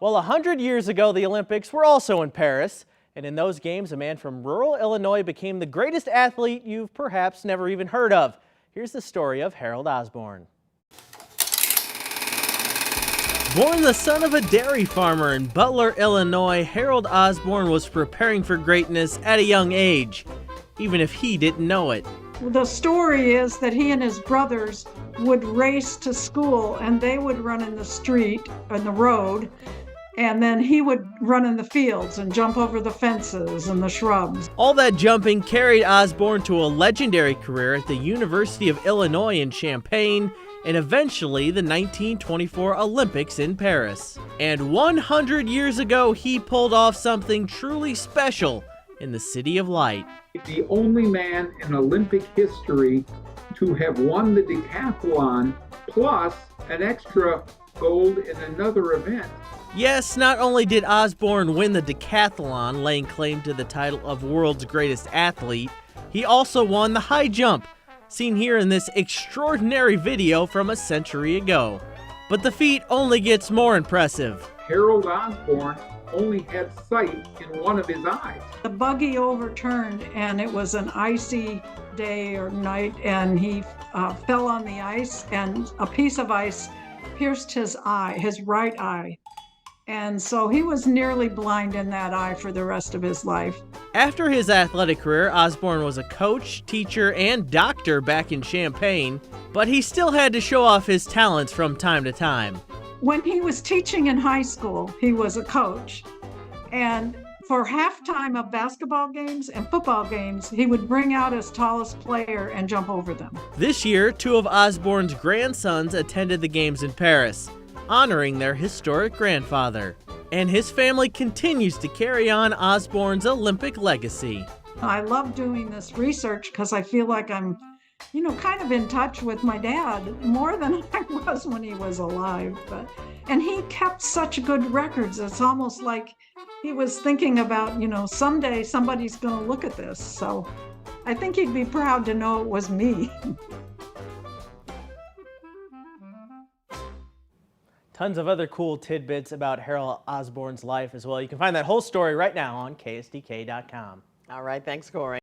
Well, 100 years ago, the Olympics were also in Paris. And in those games, a man from rural Illinois became the greatest athlete you've perhaps never even heard of. Here's the story of Harold Osborn. Born the son of a dairy farmer in Butler, Illinois, Harold Osborn was preparing for greatness at a young age, even if he didn't know it. The story is that he and his brothers would race to school, and they would run in the street, on the road, and then he would run in the fields and jump over the fences and the shrubs. All that jumping carried Osborn to a legendary career at the University of Illinois in Champaign, and eventually the 1924 Olympics in Paris. And 100 years ago, he pulled off something truly special in the City of Light. The only man in Olympic history to have won the decathlon plus an extra gold in another event. Yes, not only did Osborn win the decathlon, laying claim to the title of world's greatest athlete, he also won the high jump, seen here in this extraordinary video from a century ago. But the feat only gets more impressive. Harold Osborn only had sight in one of his eyes. The buggy overturned, and it was an icy day or night, and he fell on the ice, and a piece of ice pierced his eye, his right eye. And so he was nearly blind in that eye for the rest of his life. After his athletic career, Osborn was a coach, teacher, and doctor back in Champaign, but he still had to show off his talents from time to time. When he was teaching in high school, he was a coach. And for halftime of basketball games and football games, he would bring out his tallest player and jump over them. This year, two of Osborn's grandsons attended the games in Paris, honoring their historic grandfather. And his family continues to carry on Osborn's Olympic legacy. I love doing this research because I feel like I'm, kind of in touch with my dad more than I was when he was alive. And he kept such good records. It's almost like he was thinking about, someday somebody's going to look at this. So I think he'd be proud to know it was me. Tons of other cool tidbits about Harold Osborn's life as well. You can find that whole story right now on ksdk.com. All right, thanks, Corey.